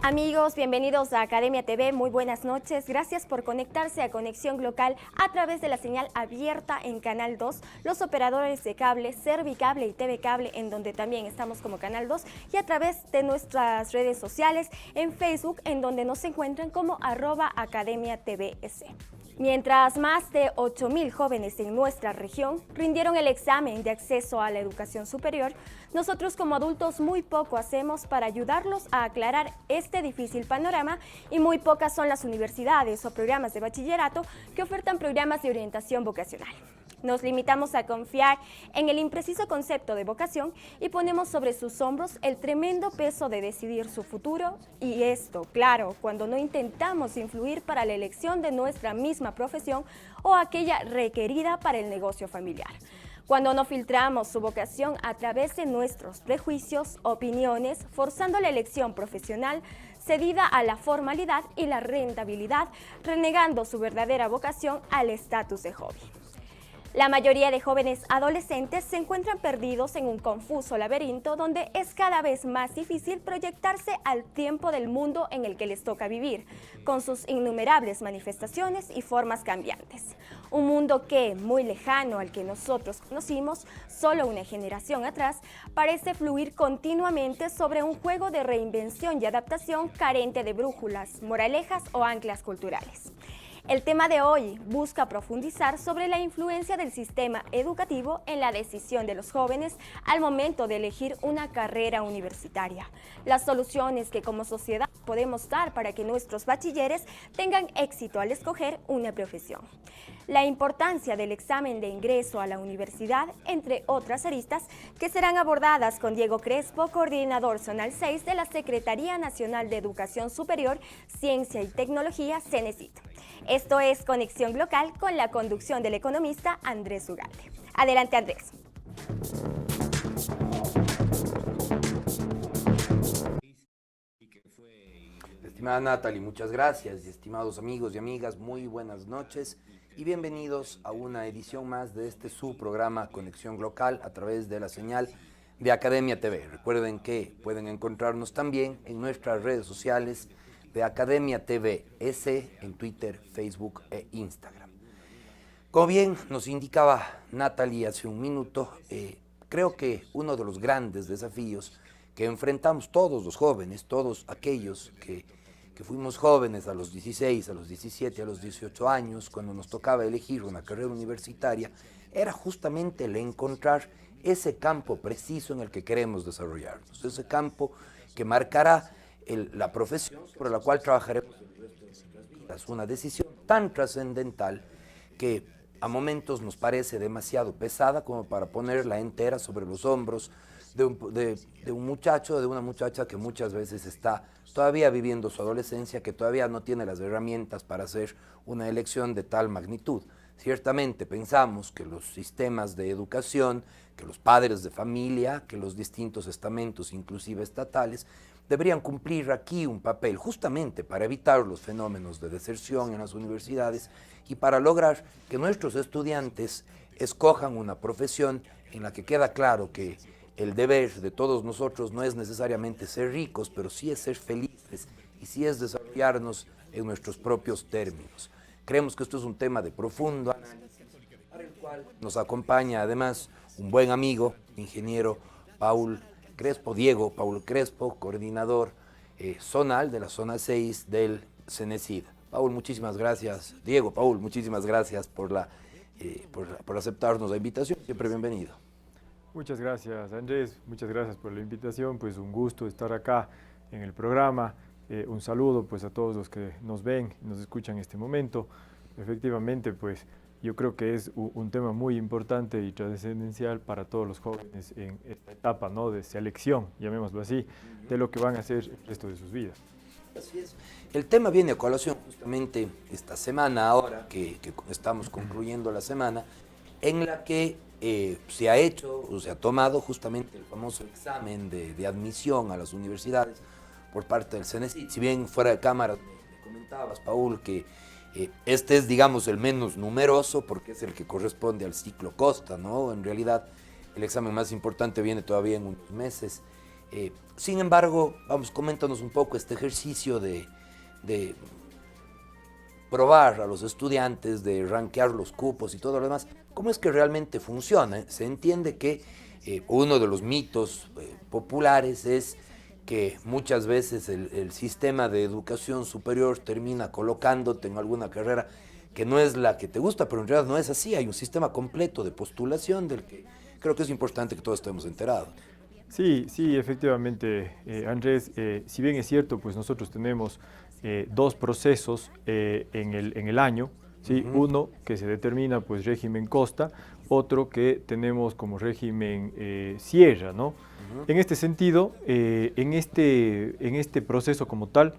Amigos, bienvenidos a Academia TV, muy buenas noches. Gracias por conectarse a Conexión Local a través de la señal abierta en Canal 2, los operadores de cable, Servicable y TV Cable, en donde también estamos como Canal 2, y a través de nuestras redes sociales, en Facebook, en donde nos encuentran como @AcademiaTVS. Mientras más de 8.000 jóvenes en nuestra región rindieron el examen de acceso a la educación superior, nosotros como adultos muy poco hacemos para ayudarlos a aclarar este difícil panorama y muy pocas son las universidades o programas de bachillerato que ofertan programas de orientación vocacional. Nos limitamos a confiar en el impreciso concepto de vocación y ponemos sobre sus hombros el tremendo peso de decidir su futuro, y esto, claro, cuando no intentamos influir para la elección de nuestra misma profesión o aquella requerida para el negocio familiar. Cuando no filtramos su vocación a través de nuestros prejuicios, opiniones, forzando la elección profesional cedida a la formalidad y la rentabilidad, renegando su verdadera vocación al estatus de hobby. La mayoría de jóvenes adolescentes se encuentran perdidos en un confuso laberinto donde es cada vez más difícil proyectarse al tiempo del mundo en el que les toca vivir, con sus innumerables manifestaciones y formas cambiantes. Un mundo que, muy lejano al que nosotros conocimos solo una generación atrás, parece fluir continuamente sobre un juego de reinvención y adaptación carente de brújulas, moralejas o anclas culturales. El tema de hoy busca profundizar sobre la influencia del sistema educativo en la decisión de los jóvenes al momento de elegir una carrera universitaria, las soluciones que como sociedad podemos dar para que nuestros bachilleres tengan éxito al escoger una profesión, la importancia del examen de ingreso a la universidad, entre otras aristas que serán abordadas con Diego Crespo, coordinador zonal 6 de la Secretaría Nacional de Educación Superior, Ciencia y Tecnología, CENESID. Esto es Conexión Local con la conducción del economista Andrés Ugalde. Adelante, Andrés. Estimada Natalie, muchas gracias. Y estimados amigos y amigas, muy buenas noches y bienvenidos a una edición más de este su programa Conexión Local a través de la señal de Academia TV. Recuerden que pueden encontrarnos también en nuestras redes sociales de Academia TVS en Twitter, Facebook e Instagram. Como bien nos indicaba Natalie hace un minuto, creo que uno de los grandes desafíos que enfrentamos todos los jóvenes, todos aquellos que fuimos jóvenes a los 16, a los 17, a los 18 años, cuando nos tocaba elegir una carrera universitaria, era justamente el encontrar ese campo preciso en el que queremos desarrollarnos, ese campo que marcará la profesión por la cual trabajaremos el resto de nuestras vidas. Una decisión tan trascendental que a momentos nos parece demasiado pesada como para ponerla entera sobre los hombros de un muchacho o de una muchacha que muchas veces está todavía viviendo su adolescencia, que todavía no tiene las herramientas para hacer una elección de tal magnitud. Ciertamente pensamos que los sistemas de educación, que los padres de familia, que los distintos estamentos, inclusive estatales, deberían cumplir aquí un papel justamente para evitar los fenómenos de deserción en las universidades y para lograr que nuestros estudiantes escojan una profesión en la que queda claro que el deber de todos nosotros no es necesariamente ser ricos, pero sí es ser felices y sí es desarrollarnos en nuestros propios términos. Creemos que esto es un tema de profundo análisis, para el cual nos acompaña además un buen amigo, ingeniero Diego Paul Crespo, coordinador zonal de la zona 6 del CENESID. Paul, muchísimas gracias. Diego, Paul, muchísimas gracias por aceptarnos la invitación. Siempre bienvenido. Muchas gracias, Andrés. Muchas gracias por la invitación. Pues un gusto estar acá en el programa. Un saludo pues a todos los que nos ven y nos escuchan en este momento. Efectivamente, pues yo creo que es un tema muy importante y trascendental para todos los jóvenes en esta etapa, ¿no?, de selección, llamémoslo así, de lo que van a hacer el resto de sus vidas. Así es. El tema viene a colación justamente esta semana, ahora que estamos concluyendo la semana, en la que se ha hecho o se ha tomado justamente el famoso examen de admisión a las universidades por parte del CENESID. Si bien fuera de cámara me comentabas, Paul, que este es, digamos, el menos numeroso porque es el que corresponde al ciclo Costa, ¿no? En realidad, el examen más importante viene todavía en unos meses. Sin embargo, vamos, coméntanos un poco este ejercicio de probar a los estudiantes, de rankear los cupos y todo lo demás. ¿Cómo es que realmente funciona? Se entiende que uno de los mitos populares es que muchas veces el sistema de educación superior termina colocándote en alguna carrera que no es la que te gusta, pero en realidad no es así. Hay un sistema completo de postulación del que creo que es importante que todos estemos enterados. Sí, sí, efectivamente, Andrés, si bien es cierto, pues nosotros tenemos dos procesos en el año, ¿sí? Uno que se determina pues régimen costa, otro que tenemos como régimen sierra, ¿no? En este sentido, en este proceso como tal,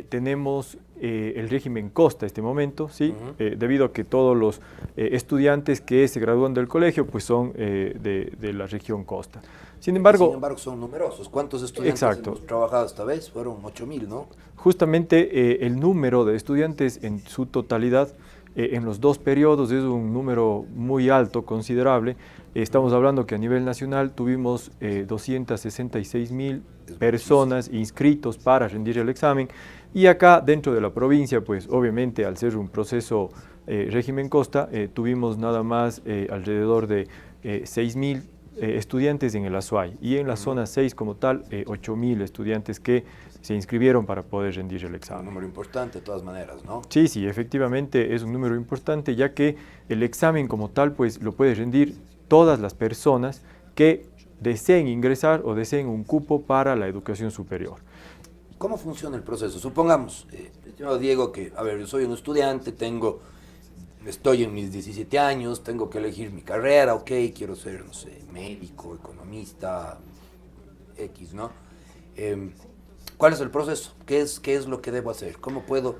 tenemos el régimen costa este momento, ¿sí? Debido a que todos los estudiantes que se gradúan del colegio pues son de la región costa. Sin embargo, son numerosos. ¿Cuántos estudiantes hemos trabajado esta vez? Fueron 8.000, ¿no? Justamente el número de estudiantes en su totalidad en los dos periodos es un número muy alto, considerable. Estamos hablando que a nivel nacional tuvimos 266.000 personas inscritos para rendir el examen, y acá dentro de la provincia, pues obviamente al ser un proceso régimen costa, tuvimos nada más alrededor de 6.000 estudiantes en el Azuay, y en la zona 6 como tal, 8.000 estudiantes que se inscribieron para poder rendir el examen. Un número importante de todas maneras, ¿no? Sí, sí, efectivamente es un número importante, ya que el examen como tal pues lo puede rendir todas las personas que deseen ingresar o deseen un cupo para la educación superior. ¿Cómo funciona el proceso? Supongamos, estimado Diego, que, a ver, yo soy un estudiante, estoy en mis 17 años, tengo que elegir mi carrera, ok, quiero ser, no sé, médico, economista, X, ¿no? ¿Cuál es el proceso? ¿Qué es lo que debo hacer? ¿Cómo puedo,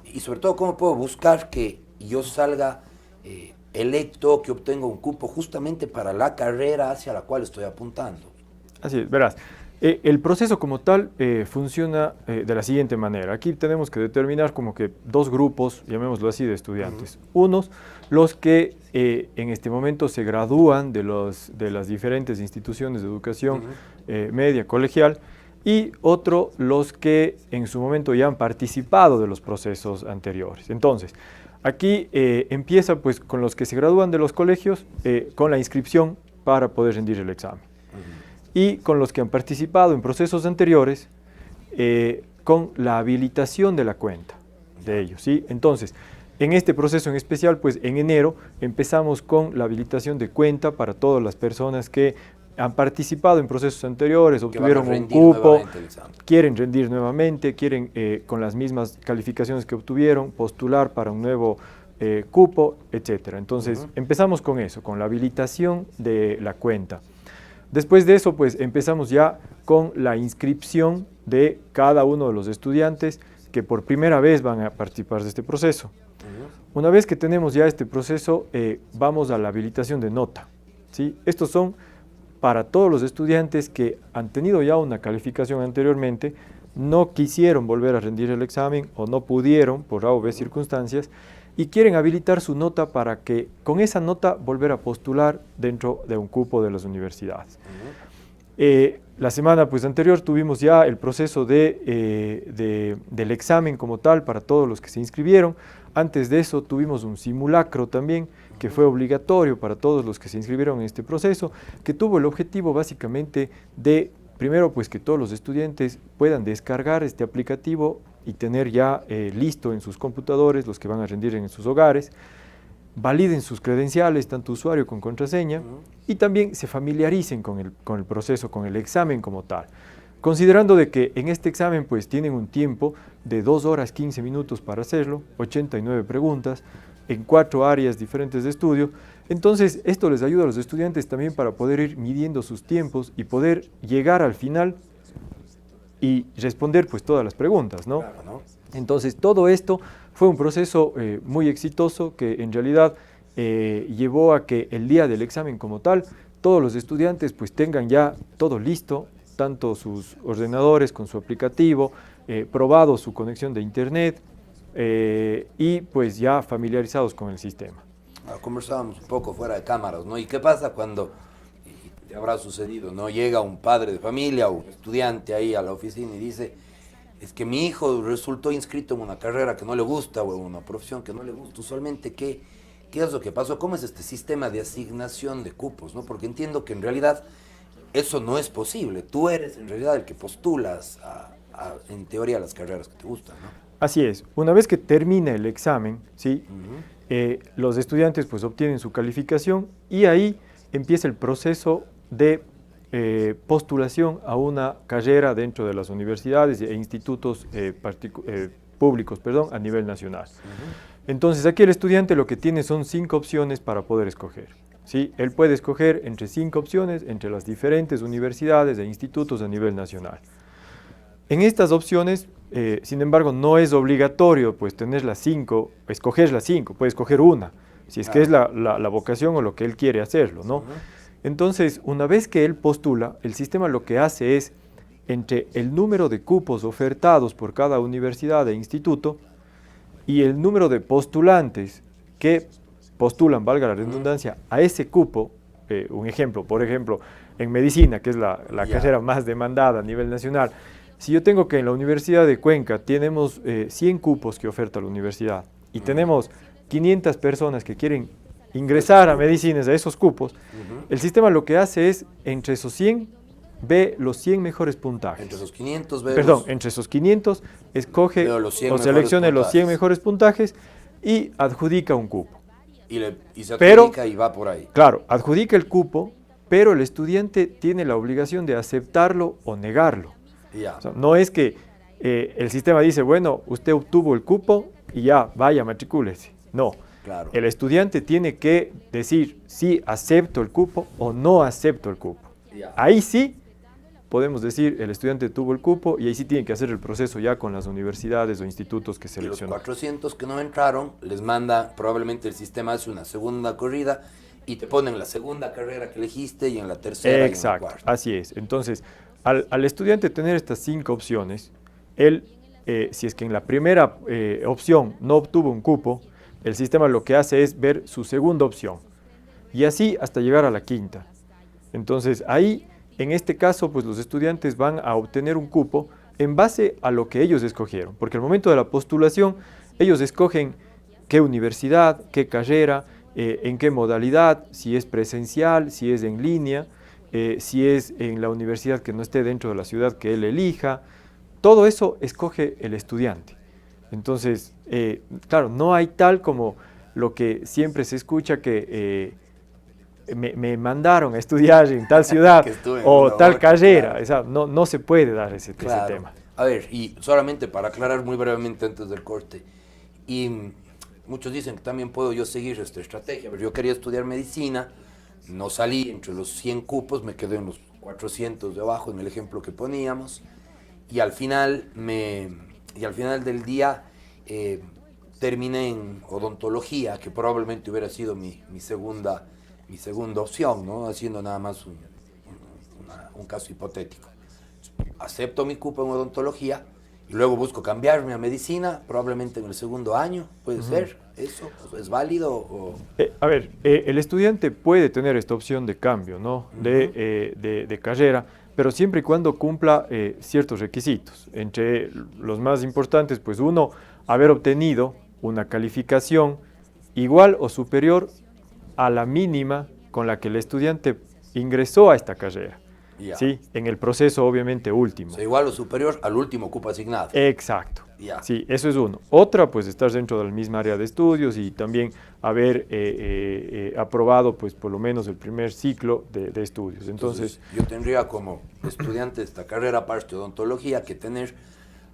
y sobre todo, cómo puedo buscar que yo salga electo, que obtenga un cupo justamente para la carrera hacia la cual estoy apuntando? Así es, verás. El proceso como tal funciona de la siguiente manera. Aquí tenemos que determinar como que dos grupos, llamémoslo así, de estudiantes. Unos, los que en este momento se gradúan de las diferentes instituciones de educación media, colegial, y otro, los que en su momento ya han participado de los procesos anteriores. Entonces, aquí empieza pues con los que se gradúan de los colegios con la inscripción para poder rendir el examen. Y con los que han participado en procesos anteriores con la habilitación de la cuenta de ellos, ¿sí? Entonces, en este proceso en especial, pues en enero empezamos con la habilitación de cuenta para todas las personas que han participado en procesos anteriores, obtuvieron un cupo, quieren rendir nuevamente, quieren con las mismas calificaciones que obtuvieron postular para un nuevo cupo, etcétera. Entonces, empezamos con eso, con la habilitación de la cuenta. Después de eso, pues empezamos ya con la inscripción de cada uno de los estudiantes que por primera vez van a participar de este proceso. Una vez que tenemos ya este proceso, vamos a la habilitación de nota, ¿sí? Estos son para todos los estudiantes que han tenido ya una calificación anteriormente, no quisieron volver a rendir el examen o no pudieron por A o B circunstancias, y quieren habilitar su nota para que con esa nota volver a postular dentro de un cupo de las universidades. La semana pues anterior tuvimos ya el proceso del examen como tal para todos los que se inscribieron. Antes de eso tuvimos un simulacro también que fue obligatorio para todos los que se inscribieron en este proceso, que tuvo el objetivo básicamente de, primero pues que todos los estudiantes puedan descargar este aplicativo y tener ya listo en sus computadores, los que van a rendir en sus hogares, validen sus credenciales, tanto usuario con contraseña, y también se familiaricen con el proceso, con el examen como tal. Considerando de que en este examen pues tienen un tiempo de 2 horas 15 minutos para hacerlo, 89 preguntas, en 4 áreas diferentes de estudio, entonces esto les ayuda a los estudiantes también para poder ir midiendo sus tiempos y poder llegar al final y responder pues todas las preguntas, ¿no? Claro, ¿no? Entonces todo esto fue un proceso muy exitoso que en realidad llevó a que el día del examen como tal, todos los estudiantes pues tengan ya todo listo, tanto sus ordenadores con su aplicativo, probado su conexión de internet y pues ya familiarizados con el sistema. Conversábamos un poco fuera de cámaras, ¿no? ¿Y qué pasa cuando te habrá sucedido, ¿no? Llega un padre de familia o un estudiante ahí a la oficina y dice, es que mi hijo resultó inscrito en una carrera que no le gusta o en una profesión que no le gusta. Usualmente, ¿qué es lo que pasó? ¿Cómo es este sistema de asignación de cupos, ¿no? Porque entiendo que en realidad eso no es posible. Tú eres en realidad el que postulas en teoría las carreras que te gustan, ¿no? Así es. Una vez que termina el examen, ¿sí? Los estudiantes pues obtienen su calificación y ahí empieza el proceso de postulación a una carrera dentro de las universidades e institutos públicos, a nivel nacional. Entonces aquí el estudiante lo que tiene son 5 opciones para poder escoger. ¿Sí? Él puede escoger entre 5 opciones entre las diferentes universidades e institutos a nivel nacional. En estas opciones, sin embargo, no es obligatorio pues tener las 5, escoger las 5, puede escoger una, si es que es la vocación o lo que él quiere hacerlo, ¿no? Entonces, una vez que él postula, el sistema lo que hace es, entre el número de cupos ofertados por cada universidad e instituto y el número de postulantes que postulan, valga la redundancia, a ese cupo, un ejemplo, por ejemplo, en medicina, que es la carrera más demandada a nivel nacional, si yo tengo que en la Universidad de Cuenca tenemos 100 cupos que oferta la universidad y tenemos 500 personas que quieren ingresar a medicinas a esos cupos, el sistema lo que hace es, entre esos 100, ve los 100 mejores puntajes. Entre esos 500 ve Perdón, entre esos 500 escoge o seleccione los 100 mejores puntajes y adjudica un cupo. Y se adjudica y va por ahí. Claro, adjudica el cupo, pero el estudiante tiene la obligación de aceptarlo o negarlo. Ya. O sea, no es que el sistema dice, bueno, usted obtuvo el cupo y ya, vaya, matricúlese. No, claro. El estudiante tiene que decir si acepto el cupo o no acepto el cupo. Ya. Ahí sí podemos decir el estudiante tuvo el cupo y ahí sí tiene que hacer el proceso ya con las universidades o institutos que seleccionó. Y los 400 que no entraron, les manda, probablemente el sistema hace una segunda corrida y te ponen la segunda carrera que elegiste y en la tercera. Exacto, y en la cuarta. así es. Entonces, al estudiante tener estas 5 opciones, él, si es que en la primera opción no obtuvo un cupo, el sistema lo que hace es ver su segunda opción y así hasta llegar a la quinta. Entonces, ahí, en este caso, pues los estudiantes van a obtener un cupo en base a lo que ellos escogieron, porque al momento de la postulación, ellos escogen qué universidad, qué carrera, en qué modalidad, si es presencial, si es en línea, si es en la universidad que no esté dentro de la ciudad que él elija. Todo eso escoge el estudiante. Entonces, claro, no hay tal como lo que siempre se escucha que me mandaron a estudiar en tal ciudad o tal carrera. Claro. O sea, no se puede dar ese tema. A ver, y solamente para aclarar muy brevemente antes del corte, y muchos dicen que también puedo yo seguir esta estrategia. A ver, yo quería estudiar medicina, no salí entre los 100 cupos, me quedé en los 400 de abajo en el ejemplo que poníamos, y al final del día terminé en odontología, que probablemente hubiera sido mi segunda opción, ¿no? Haciendo nada más un caso hipotético. Acepto mi cupo en odontología y luego busco cambiarme a medicina, probablemente en el segundo año, ¿puede ser? ¿Eso es válido? A ver, el estudiante puede tener esta opción de cambio, ¿no? De carrera, pero siempre y cuando cumpla ciertos requisitos. Entre los más importantes, pues uno, haber obtenido una calificación igual o superior a la mínima con la que el estudiante ingresó a esta carrera. ¿Sí? En el proceso obviamente último. O sea, igual o superior al último cupo asignado. Exacto. Sí, eso es uno. Otra, pues estar dentro de la misma área de estudios y también haber aprobado, pues por lo menos el primer ciclo de estudios. Entonces, yo tendría como estudiante de esta carrera, aparte de odontología, que tener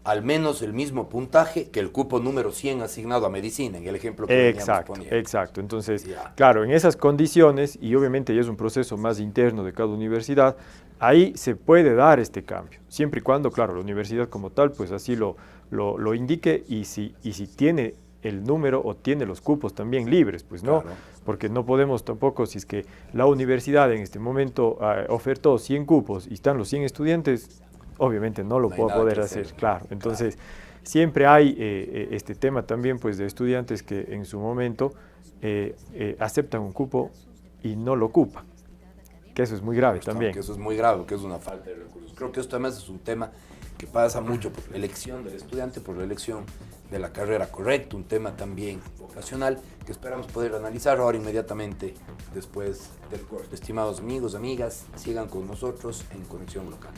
al menos el mismo puntaje que el cupo número 100 asignado a medicina, en el ejemplo que veníamos poniendo. Exacto. Entonces, claro, en esas condiciones, y obviamente ya es un proceso más interno de cada universidad, ahí se puede dar este cambio, siempre y cuando, claro, la universidad como tal, pues así lo indique y si tiene el número o tiene los cupos también libres, pues no, claro. Porque no podemos tampoco, si es que la universidad en este momento ofertó 100 cupos y están los 100 estudiantes, obviamente no lo puedo poder hacer, claro. Entonces, siempre hay este tema también pues de estudiantes que en su momento aceptan un cupo y no lo ocupan. Que eso es muy grave Claro, también. que eso es muy grave, que es una falta de recursos. Creo que esto además es un tema que pasa mucho por la elección del estudiante, por la elección de la carrera correcta, un tema también vocacional que esperamos poder analizar ahora inmediatamente después del corte. Estimados amigos, amigas, sigan con nosotros en Conexión Local.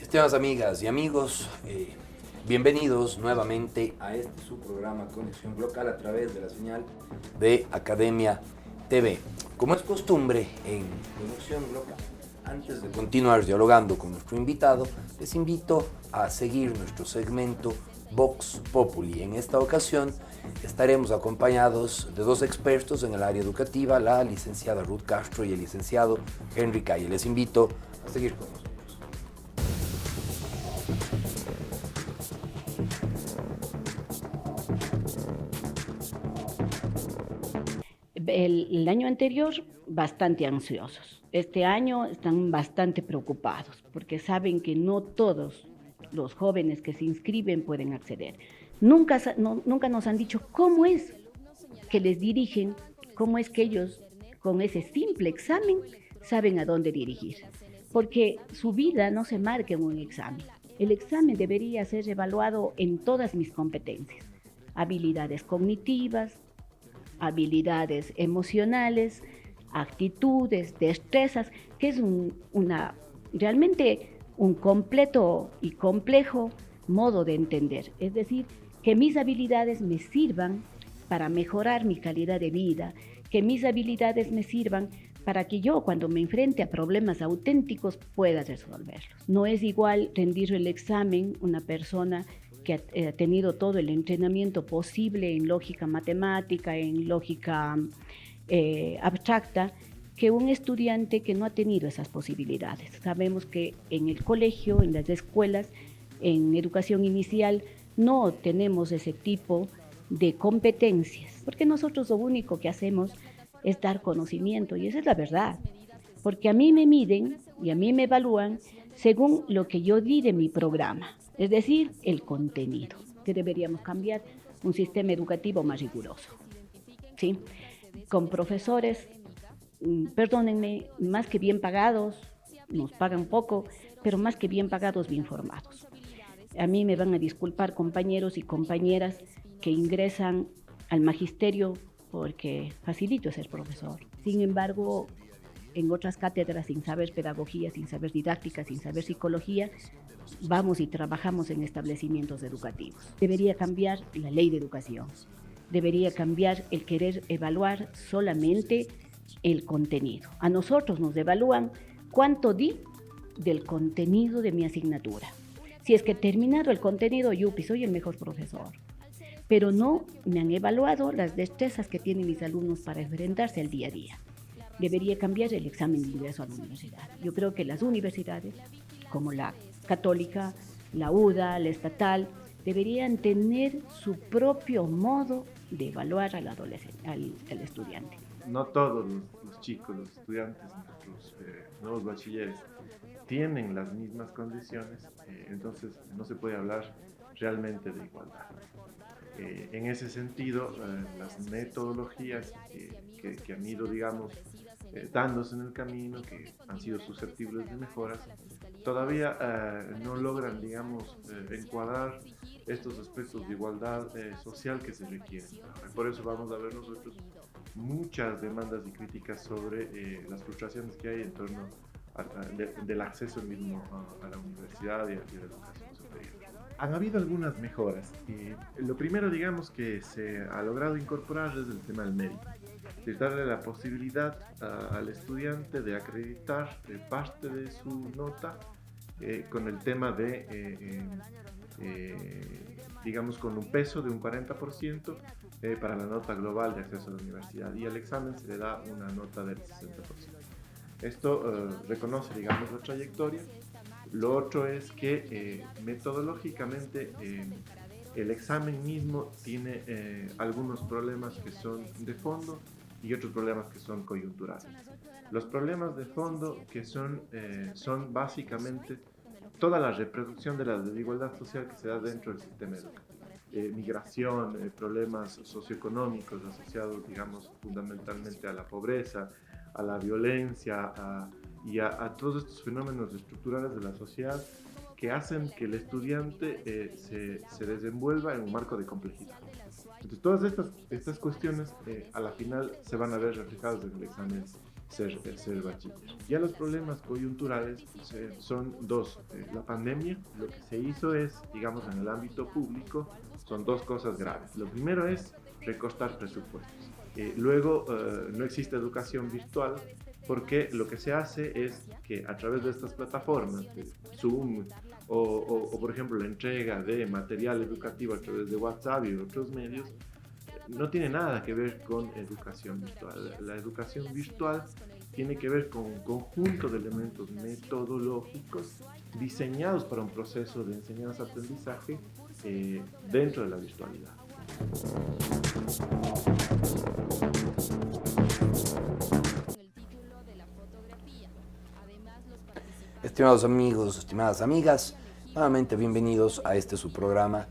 Estimadas amigas y amigos, bienvenidos nuevamente a este su programa Conexión Local a través de la señal de Academia TV. Como es costumbre en Conexión Local, antes de continuar dialogando con nuestro invitado, les invito a seguir nuestro segmento Vox Populi. En esta ocasión estaremos acompañados de dos expertos en el área educativa, la licenciada Ruth Castro y el licenciado Henry Calle. Les invito a seguir con nosotros. El año anterior, bastante ansiosos. Este año están bastante preocupados porque saben que no todos los jóvenes que se inscriben pueden acceder. Nunca nos han dicho cómo es que les dirigen, cómo es que ellos con ese simple examen saben a dónde dirigir. Porque su vida no se marca en un examen. El examen debería ser evaluado en todas mis competencias. Habilidades cognitivas, habilidades emocionales, actitudes, destrezas, que es realmente un completo y complejo modo de entender. Es decir, que mis habilidades me sirvan para mejorar mi calidad de vida, que mis habilidades me sirvan para que yo, cuando me enfrente a problemas auténticos, pueda resolverlos. No es igual rendir el examen una persona que ha tenido todo el entrenamiento posible en lógica matemática, en lógica abstracta, que un estudiante que no ha tenido esas posibilidades. Sabemos que en el colegio, en las escuelas, en educación inicial, no tenemos ese tipo de competencias, porque nosotros lo único que hacemos es dar conocimiento, y esa es la verdad, porque a mí me miden y a mí me evalúan según lo que yo di de mi programa, es decir, el contenido, que deberíamos cambiar un sistema educativo más riguroso, ¿sí? Con profesores, perdónenme, más que bien pagados, nos pagan poco, pero más que bien pagados, bien formados. A mí me van a disculpar compañeros y compañeras que ingresan al magisterio porque facilito es ser profesor. Sin embargo, en otras cátedras, sin saber pedagogía, sin saber didáctica, sin saber psicología, vamos y trabajamos en establecimientos educativos. Debería cambiar la ley de educación. Debería cambiar el querer evaluar solamente el contenido. A nosotros nos evalúan cuánto di del contenido de mi asignatura. Si es que terminado el contenido, yupi, soy el mejor profesor. Pero no me han evaluado las destrezas que tienen mis alumnos para enfrentarse al día a día. Debería cambiar el examen de ingreso a la universidad. Yo creo que las universidades, como la católica, la UDA, la estatal, deberían tener su propio modo de evaluar al estudiante. No todos los chicos, los estudiantes, los nuevos bachilleres, tienen las mismas condiciones, entonces no se puede hablar realmente de igualdad. En ese sentido, las metodologías que han ido, digamos, dándose en el camino, que han sido susceptibles de mejoras, todavía no logran, digamos, encuadrar estos aspectos de igualdad social que se requieren. Por eso vamos a ver nosotros muchas demandas y críticas sobre las frustraciones que hay en torno del acceso mismo a la universidad y a la educación superior. Han habido algunas mejoras. Lo primero, digamos, que se ha logrado incorporar es el tema del mérito. De darle la posibilidad al estudiante de acreditar parte de su nota con el tema de, digamos, con un peso de un 40% para la nota global de acceso a la universidad, y al examen se le da una nota del 60%. Esto reconoce, digamos, la trayectoria. Lo otro es que metodológicamente el examen mismo tiene algunos problemas que son de fondo y otros problemas que son coyunturales. Los problemas de fondo que son básicamente toda la reproducción de la desigualdad social que se da dentro del sistema educativo. migración, problemas socioeconómicos asociados, digamos, fundamentalmente a la pobreza, a la violencia y a todos estos fenómenos estructurales de la sociedad que hacen que el estudiante se desenvuelva en un marco de complejidad. Entonces, todas estas cuestiones a la final se van a ver reflejadas en el examen ser bachiller. Ya los problemas coyunturales son dos. La pandemia, lo que se hizo es, digamos, en el ámbito público, son dos cosas graves. Lo primero es recortar presupuestos. Luego, no existe educación virtual porque lo que se hace es que a través de estas plataformas, de Zoom o por ejemplo, la entrega de material educativo a través de WhatsApp y otros medios, no tiene nada que ver con educación virtual. La educación virtual tiene que ver con un conjunto de elementos metodológicos diseñados para un proceso de enseñanza-aprendizaje dentro de la virtualidad. Estimados amigos, estimadas amigas, nuevamente bienvenidos a este su programa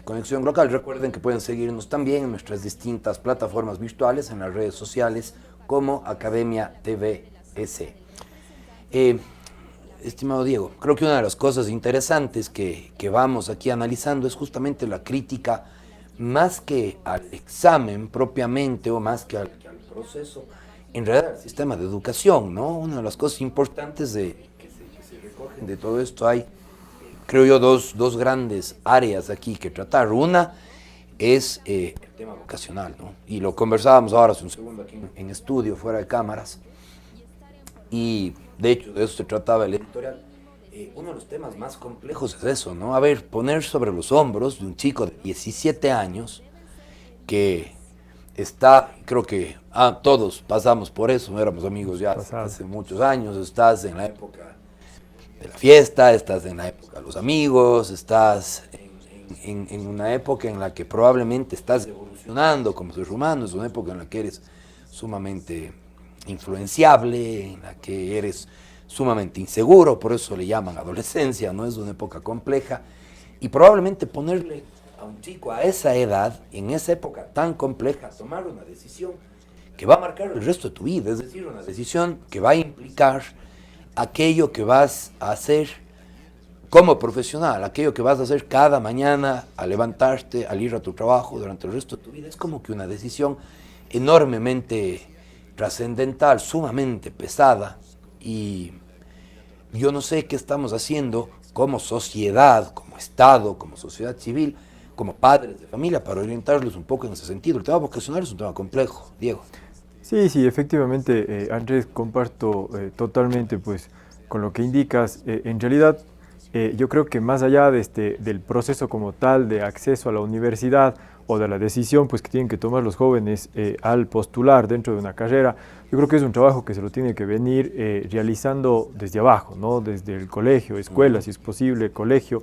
Conexión Local. Recuerden que pueden seguirnos también en nuestras distintas plataformas virtuales, en las redes sociales como Academia TVS. Estimado Diego, creo que una de las cosas interesantes que vamos aquí analizando es justamente la crítica, más que al examen propiamente o más que al proceso, en realidad al sistema de educación, ¿no? Una de las cosas importantes que se recogen de todo esto hay, creo yo, dos grandes áreas aquí que tratar. Una es el tema vocacional, ¿no? Y lo conversábamos ahora hace un segundo aquí en estudio, fuera de cámaras, y de hecho de eso se trataba el editorial. Uno de los temas más complejos es eso, ¿no? A ver, poner sobre los hombros de un chico de 17 años que está, creo que todos pasamos por eso, éramos amigos ya hace muchos años, estás en la época de la fiesta, estás en la época de los amigos, estás en una época en la que probablemente estás evolucionando como ser humano, es una época en la que eres sumamente influenciable, en la que eres sumamente inseguro, por eso le llaman adolescencia, ¿no? Es una época compleja, y probablemente ponerle a un chico a esa edad, en esa época tan compleja, tomar una decisión que va a marcar el resto de tu vida, es decir, una decisión que va a implicar aquello que vas a hacer como profesional, aquello que vas a hacer cada mañana al levantarte, al ir a tu trabajo durante el resto de tu vida. Es como que una decisión enormemente trascendental, sumamente pesada, y yo no sé qué estamos haciendo como sociedad, como Estado, como sociedad civil, como padres de familia, para orientarlos un poco en ese sentido. El tema vocacional es un tema complejo, Diego. Sí, efectivamente, Andrés, comparto totalmente pues, con lo que indicas. En realidad, yo creo que más allá del proceso como tal de acceso a la universidad o de la decisión pues, que tienen que tomar los jóvenes al postular dentro de una carrera, yo creo que es un trabajo que se lo tiene que venir realizando desde abajo, ¿no? Desde el colegio, escuela, si es posible, colegio,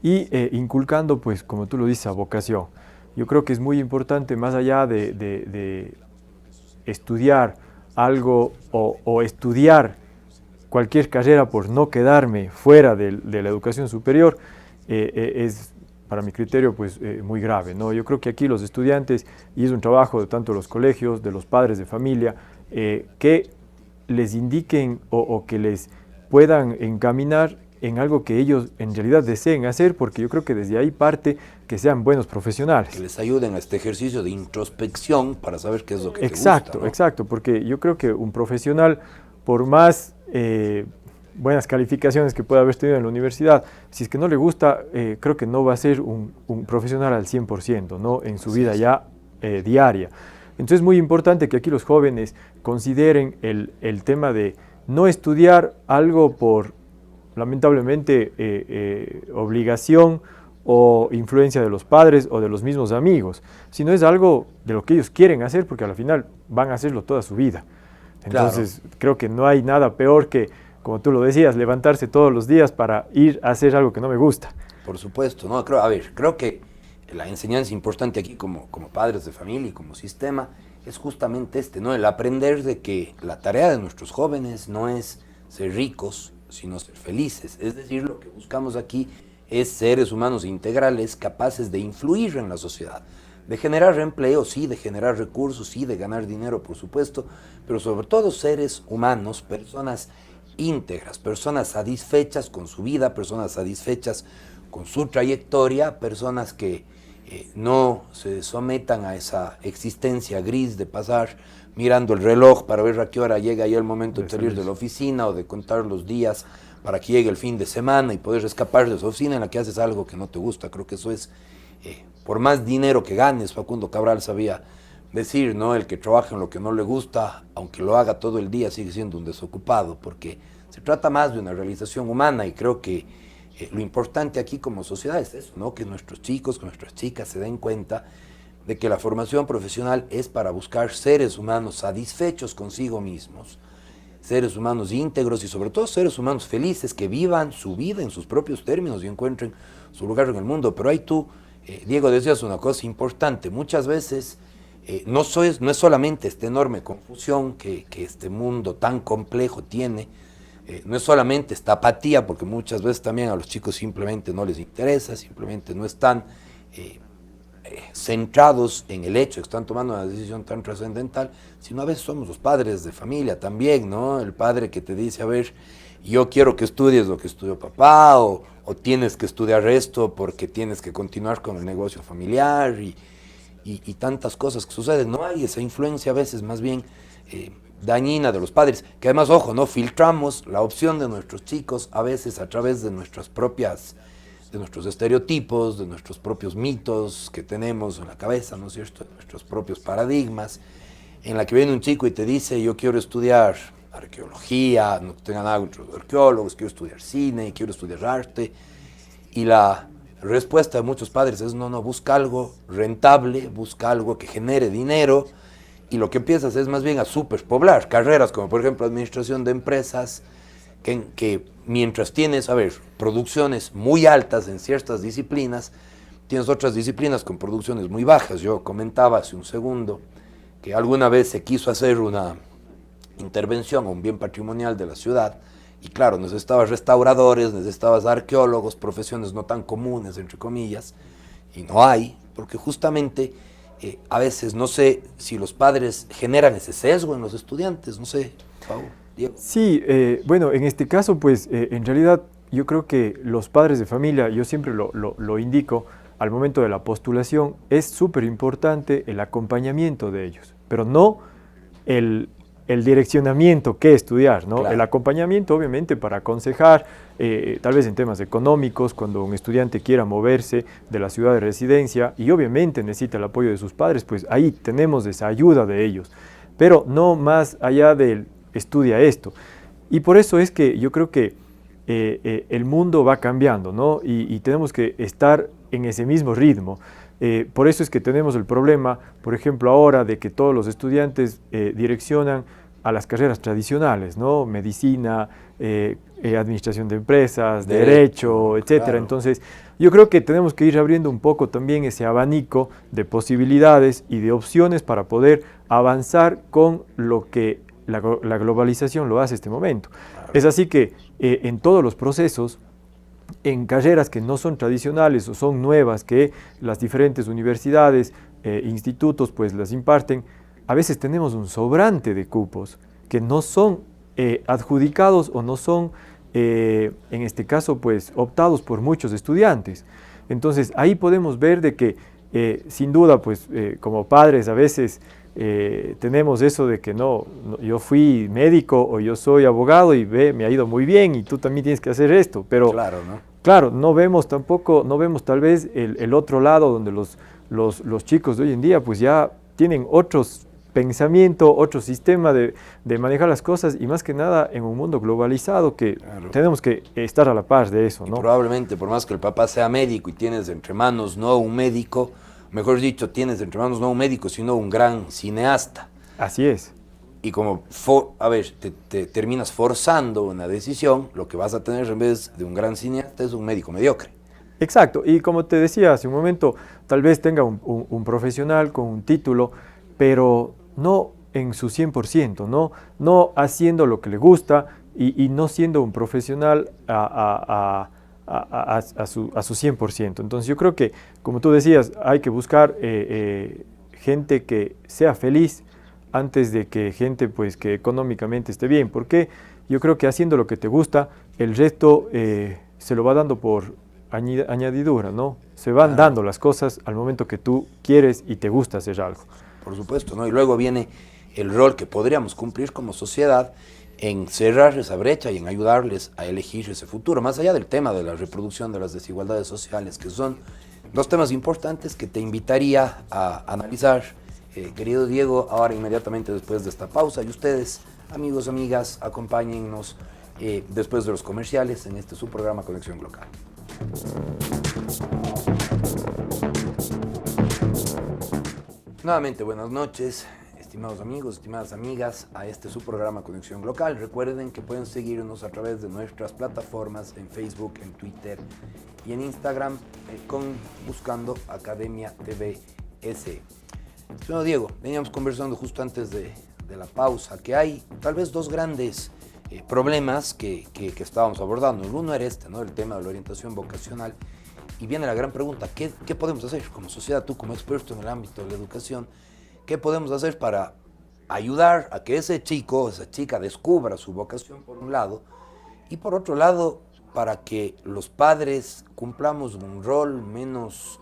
y inculcando, pues, como tú lo dices, vocación. Yo creo que es muy importante, más allá de estudiar algo o estudiar cualquier carrera por no quedarme fuera de la educación superior, es, para mi criterio, pues muy grave, ¿no? Yo creo que aquí los estudiantes, y es un trabajo de tanto los colegios, de los padres de familia, que les indiquen o que les puedan encaminar en algo que ellos en realidad deseen hacer, porque yo creo que desde ahí parte que sean buenos profesionales. Que les ayuden a este ejercicio de introspección para saber qué es lo que te gusta, ¿no? Exacto, porque yo creo que un profesional, por más buenas calificaciones que pueda haber tenido en la universidad, si es que no le gusta, creo que no va a ser un profesional al 100%, ¿no? En su vida ya diaria. Entonces es muy importante que aquí los jóvenes consideren el tema de no estudiar algo por, lamentablemente, obligación o influencia de los padres o de los mismos amigos, sino es algo de lo que ellos quieren hacer, porque al final van a hacerlo toda su vida. Entonces, creo que no hay nada peor que, como tú lo decías, levantarse todos los días para ir a hacer algo que no me gusta. Por supuesto, ¿no? Creo que la enseñanza importante aquí como padres de familia y como sistema es justamente ¿no? El aprender de que la tarea de nuestros jóvenes no es ser ricos, sino ser felices. Es decir, lo que buscamos aquí es seres humanos integrales capaces de influir en la sociedad, de generar empleo, sí, de generar recursos, sí, de ganar dinero, por supuesto, pero sobre todo seres humanos, personas íntegras, personas satisfechas con su vida, personas satisfechas con su trayectoria, personas que no se sometan a esa existencia gris de pasar mirando el reloj para ver a qué hora llega ya el momento de salir de la oficina o de contar los días para que llegue el fin de semana y poder escapar de esa oficina en la que haces algo que no te gusta. Creo que eso es, por más dinero que ganes, Facundo Cabral sabía decir, ¿no? El que trabaja en lo que no le gusta, aunque lo haga todo el día, sigue siendo un desocupado, porque se trata más de una realización humana y creo que lo importante aquí como sociedad es eso, ¿no? Que nuestros chicos, que nuestras chicas se den cuenta de que la formación profesional es para buscar seres humanos satisfechos consigo mismos, seres humanos íntegros y sobre todo seres humanos felices que vivan su vida en sus propios términos y encuentren su lugar en el mundo. Pero ahí tú, Diego, decías una cosa importante, muchas veces no es solamente esta enorme confusión que este mundo tan complejo tiene, no es solamente esta apatía, porque muchas veces también a los chicos simplemente no les interesa, simplemente no están centrados en el hecho de que están tomando una decisión tan trascendental, sino a veces somos los padres de familia también, ¿no? El padre que te dice, a ver, yo quiero que estudies lo que estudió papá, o tienes que estudiar esto porque tienes que continuar con el negocio familiar, y tantas cosas que suceden. No hay esa influencia a veces más bien dañina de los padres, que además, ojo, no filtramos la opción de nuestros chicos a veces a través de nuestros estereotipos, de nuestros propios mitos que tenemos en la cabeza, ¿no es cierto?, de nuestros propios paradigmas, en la que viene un chico y te dice, yo quiero estudiar arqueología, no tenga nada contra los arqueólogos, quiero estudiar cine, quiero estudiar arte, y la respuesta de muchos padres es, no, busca algo rentable, busca algo que genere dinero, y lo que empiezas es más bien a superpoblar carreras como por ejemplo administración de empresas, que mientras tienes, producciones muy altas en ciertas disciplinas, tienes otras disciplinas con producciones muy bajas. Yo comentaba hace un segundo que alguna vez se quiso hacer una intervención a un bien patrimonial de la ciudad, y claro, necesitabas restauradores, necesitabas arqueólogos, profesiones no tan comunes, entre comillas, y no hay, porque justamente a veces no sé si los padres generan ese sesgo en los estudiantes, no sé, Pau, Diego. Sí, bueno, en este caso, pues, en realidad yo creo que los padres de familia, yo siempre lo indico, al momento de la postulación, es súper importante el acompañamiento de ellos, pero no el direccionamiento, qué estudiar, ¿no? Claro. El acompañamiento, obviamente, para aconsejar, tal vez en temas económicos, cuando un estudiante quiera moverse de la ciudad de residencia y obviamente necesita el apoyo de sus padres, pues ahí tenemos esa ayuda de ellos, pero no más allá del estudia esto. Y por eso es que yo creo que el mundo va cambiando, ¿no? Y tenemos que estar en ese mismo ritmo. Por eso es que tenemos el problema, por ejemplo, ahora de que todos los estudiantes direccionan a las carreras tradicionales, ¿no? Medicina, administración de empresas, derecho, etcétera. Claro. Entonces, yo creo que tenemos que ir abriendo un poco también ese abanico de posibilidades y de opciones para poder avanzar con lo que la globalización lo hace en este momento. Claro. Es así que en todos los procesos, en carreras que no son tradicionales o son nuevas, que las diferentes universidades, institutos, pues las imparten, a veces tenemos un sobrante de cupos que no son adjudicados o no son, en este caso, pues optados por muchos estudiantes. Entonces, ahí podemos ver de que, sin duda, pues como padres a veces tenemos eso de que no, yo fui médico o yo soy abogado y me ha ido muy bien y tú también tienes que hacer esto, pero claro, no vemos tal vez el otro lado donde los chicos de hoy en día pues ya tienen otros pensamientos, otro sistema de manejar las cosas y más que nada en un mundo globalizado que tenemos que estar a la par de eso, ¿no? Y probablemente por más que el papá sea médico y tienes entre manos no un médico, mejor dicho, tienes entre manos no un médico, sino un gran cineasta. Así es. Y como, te terminas forzando una decisión, lo que vas a tener en vez de un gran cineasta es un médico mediocre. Exacto, y como te decía hace un momento, tal vez tenga un profesional con un título, pero no en su 100%, no haciendo lo que le gusta y no siendo un profesional a a su 100%. Entonces yo creo que, como tú decías, hay que buscar gente que sea feliz antes de que gente pues que económicamente esté bien, porque yo creo que haciendo lo que te gusta, el resto se lo va dando por añadidura, ¿no? Se van dando las cosas al momento que tú quieres y te gusta hacer algo. Por supuesto, ¿no? Y luego viene el rol que podríamos cumplir como sociedad en cerrar esa brecha y en ayudarles a elegir ese futuro, más allá del tema de la reproducción de las desigualdades sociales, que son dos temas importantes que te invitaría a analizar, querido Diego, ahora inmediatamente después de esta pausa. Y ustedes, amigos, amigas, acompáñennos después de los comerciales en este su programa Conexión Local. Nuevamente, buenas noches, estimados amigos, estimadas amigas, a este su programa Conexión Local. Recuerden que pueden seguirnos a través de nuestras plataformas en Facebook, en Twitter y en Instagram, buscando Academia TVS. Estimado Diego, veníamos conversando justo antes de la pausa, que hay tal vez dos grandes problemas que estábamos abordando. El uno era este, ¿no? El tema de la orientación vocacional. Y viene la gran pregunta, ¿qué podemos hacer como sociedad, tú como experto en el ámbito de la educación? ¿Qué podemos hacer para ayudar a que ese chico o esa chica descubra su vocación por un lado, y por otro lado, para que los padres cumplamos un rol menos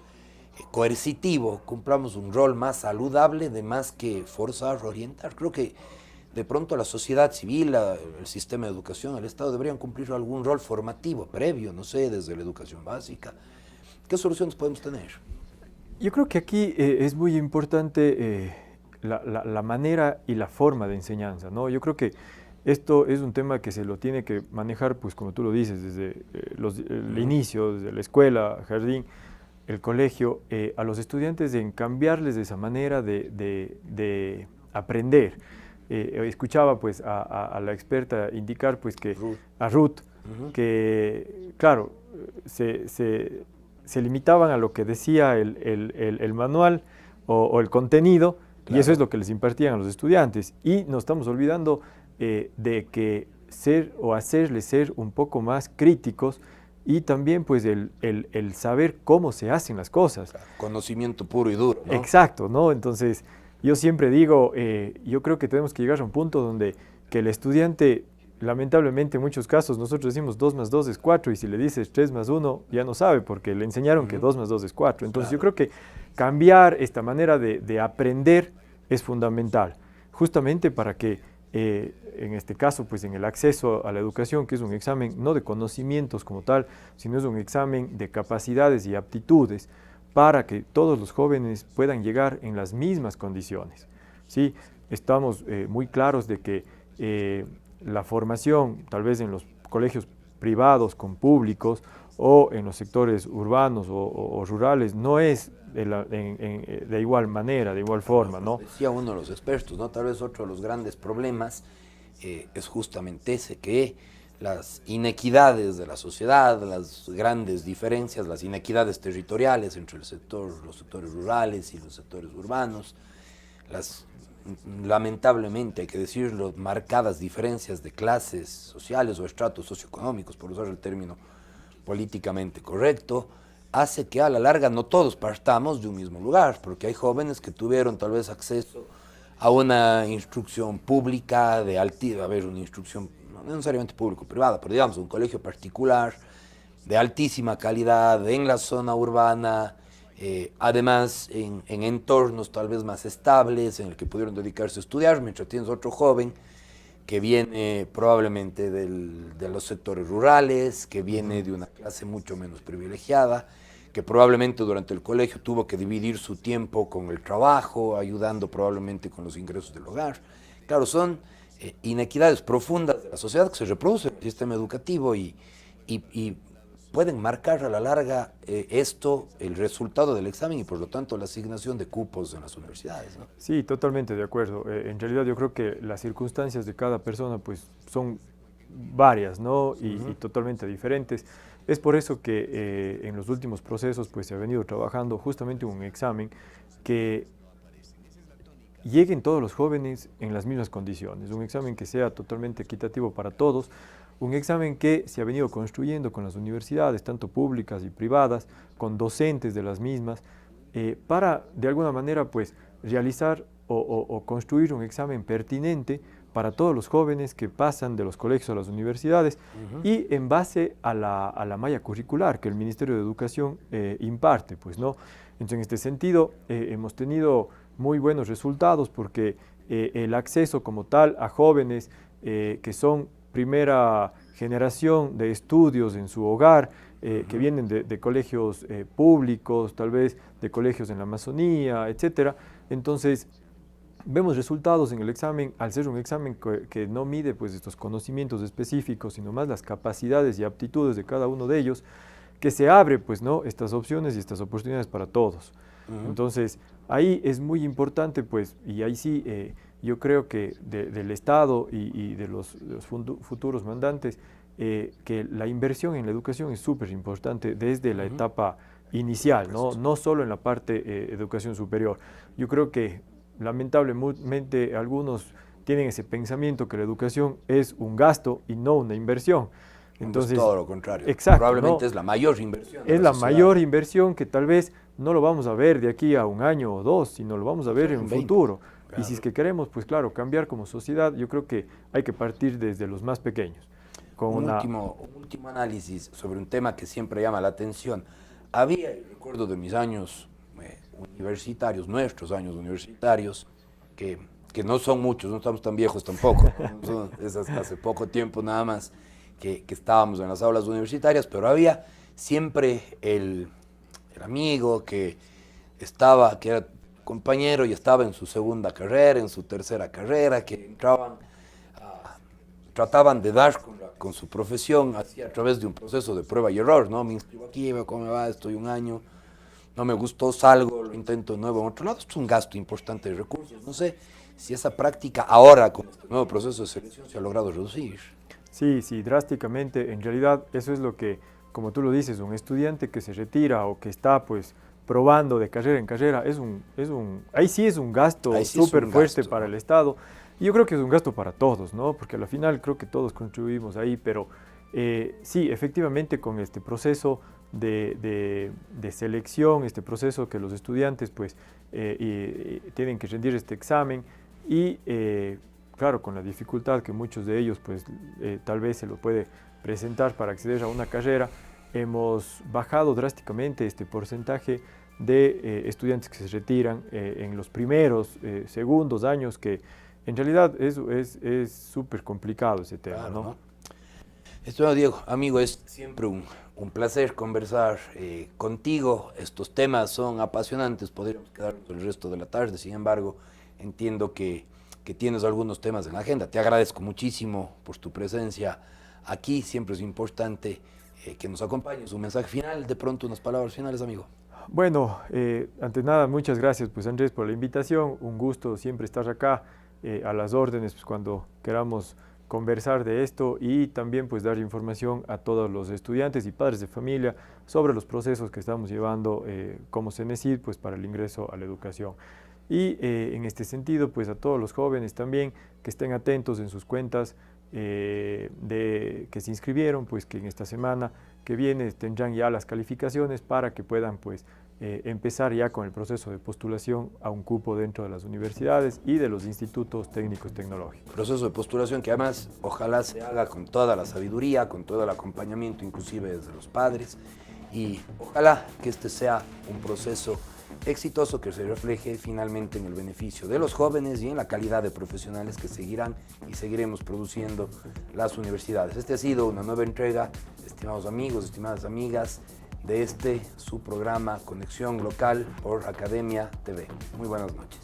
coercitivo, cumplamos un rol más saludable de más que forzar o orientar? Creo que de pronto la sociedad civil, el sistema de educación, el Estado deberían cumplir algún rol formativo previo, no sé, desde la educación básica. ¿Qué soluciones podemos tener? Yo creo que aquí es muy importante la manera y la forma de enseñanza, ¿no? Yo creo que esto es un tema que se lo tiene que manejar, pues como tú lo dices, desde el inicio, desde la escuela, jardín, el colegio, a los estudiantes en cambiarles de esa manera de aprender. Escuchaba pues a la experta indicar pues que a Ruth, que claro, se limitaban a lo que decía el manual o el contenido, claro, y eso es lo que les impartían a los estudiantes. Y nos estamos olvidando de que ser o hacerles ser un poco más críticos y también pues el saber cómo se hacen las cosas. Conocimiento puro y duro, ¿no? Exacto, ¿no? Entonces, yo siempre digo, yo creo que tenemos que llegar a un punto donde que el estudiante, lamentablemente en muchos casos, nosotros decimos 2 más 2 es 4, y si le dices 3 más 1 ya no sabe, porque le enseñaron que 2 más 2 es 4. Entonces, claro, yo creo que cambiar esta manera de aprender es fundamental, justamente para que en este caso, pues en el acceso a la educación, que es un examen no de conocimientos como tal, sino es un examen de capacidades y aptitudes, para que todos los jóvenes puedan llegar en las mismas condiciones, ¿sí? Estamos muy claros de que la formación, tal vez en los colegios privados con públicos o en los sectores urbanos o rurales, no es de igual manera, de igual forma, ¿no? Decía uno de los expertos, ¿no? Tal vez otro de los grandes problemas es justamente ese, que las inequidades de la sociedad, las grandes diferencias, las inequidades territoriales entre los sectores rurales y los sectores urbanos, las, lamentablemente, hay que decirlo, marcadas diferencias de clases sociales o estratos socioeconómicos, por usar el término políticamente correcto, hace que a la larga no todos partamos de un mismo lugar, porque hay jóvenes que tuvieron tal vez acceso a una instrucción pública una instrucción no necesariamente público-privada, pero digamos un colegio particular de altísima calidad en la zona urbana, además en entornos tal vez más estables en el que pudieron dedicarse a estudiar, mientras tienes otro joven que viene probablemente de los sectores rurales, que viene de una clase mucho menos privilegiada, que probablemente durante el colegio tuvo que dividir su tiempo con el trabajo, ayudando probablemente con los ingresos del hogar. Claro, son inequidades profundas de la sociedad que se reproducen en el sistema educativo y pueden marcar a la larga el resultado del examen y por lo tanto la asignación de cupos en las universidades, ¿no? Sí, totalmente de acuerdo. En realidad yo creo que las circunstancias de cada persona pues son varias, ¿no? Y totalmente diferentes. Es por eso que en los últimos procesos pues se ha venido trabajando justamente un examen que lleguen todos los jóvenes en las mismas condiciones, un examen que sea totalmente equitativo para todos, un examen que se ha venido construyendo con las universidades, tanto públicas y privadas, con docentes de las mismas, para de alguna manera pues realizar o construir un examen pertinente para todos los jóvenes que pasan de los colegios a las universidades y en base a la malla curricular que el Ministerio de Educación imparte, pues, ¿no? Entonces, en este sentido, hemos tenido muy buenos resultados porque el acceso como tal a jóvenes que son primera generación de estudios en su hogar, que vienen de colegios públicos, tal vez de colegios en la Amazonía, etcétera. Entonces, vemos resultados en el examen, al ser un examen que no mide pues, estos conocimientos específicos, sino más las capacidades y aptitudes de cada uno de ellos, que se abre pues, ¿no? estas opciones y estas oportunidades para todos. Entonces, ahí es muy importante, pues, y ahí sí, yo creo que del Estado y de los futuros mandantes, que la inversión en la educación es súper importante desde la etapa inicial, no solo en la parte educación superior. Yo creo que lamentablemente algunos tienen ese pensamiento que la educación es un gasto y no una inversión. Entonces, es todo lo contrario. Exacto, probablemente es la mayor inversión. Es la mayor inversión que tal vez no lo vamos a ver de aquí a un año o dos, sino lo vamos a ver en un futuro. Claro. Y si es que queremos, pues claro, cambiar como sociedad, yo creo que hay que partir desde los más pequeños. Con un último análisis sobre un tema que siempre llama la atención. Había, recuerdo de mis años universitarios, nuestros años universitarios, que no son muchos, no estamos tan viejos tampoco, es hace poco tiempo nada más que estábamos en las aulas universitarias, pero había siempre el amigo que era compañero y estaba en su segunda carrera, en su tercera carrera, que trataban de dar con su profesión así a través de un proceso de prueba y error, ¿no? Me inscribo aquí, veo cómo me va, estoy un año, no me gustó, salgo, lo intento de nuevo en otro lado. Esto es un gasto importante de recursos. No sé si esa práctica ahora, con este nuevo proceso de selección, se ha logrado reducir. Sí, drásticamente. En realidad, eso es lo que, como tú lo dices, un estudiante que se retira o que está, pues, probando de carrera en carrera, ahí sí es un gasto súper fuerte para el Estado. Y yo creo que es un gasto para todos, ¿no? Porque al final creo que todos contribuimos ahí, pero sí, efectivamente, con este proceso de selección, este proceso que los estudiantes pues tienen que rendir este examen y claro, con la dificultad que muchos de ellos pues tal vez se lo puede presentar para acceder a una carrera, hemos bajado drásticamente este porcentaje de estudiantes que se retiran en los primeros, segundos años, que en realidad es súper complicado ese tema, claro, ¿no? Estimado Diego, amigo, es siempre un placer conversar contigo. Estos temas son apasionantes, podríamos quedarnos el resto de la tarde, sin embargo, entiendo que tienes algunos temas en la agenda. Te agradezco muchísimo por tu presencia aquí, siempre es importante que nos acompañes. Un mensaje final, de pronto unas palabras finales, amigo. Bueno, antes nada, muchas gracias, pues Andrés, por la invitación. Un gusto siempre estar acá, a las órdenes, pues, cuando queramos conversar de esto y también pues dar información a todos los estudiantes y padres de familia sobre los procesos que estamos llevando como CENESID pues para el ingreso a la educación. Y en este sentido pues a todos los jóvenes también que estén atentos en sus cuentas que se inscribieron, pues que en esta semana que viene tendrán ya las calificaciones para que puedan pues empezar ya con el proceso de postulación a un cupo dentro de las universidades y de los institutos técnicos tecnológicos. Proceso de postulación que además ojalá se haga con toda la sabiduría, con todo el acompañamiento inclusive desde los padres, y ojalá que este sea un proceso exitoso que se refleje finalmente en el beneficio de los jóvenes y en la calidad de profesionales que seguirán y seguiremos produciendo las universidades. Este ha sido una nueva entrega, estimados amigos, estimadas amigas, de su programa Conexión Local por Academia TV. Muy buenas noches.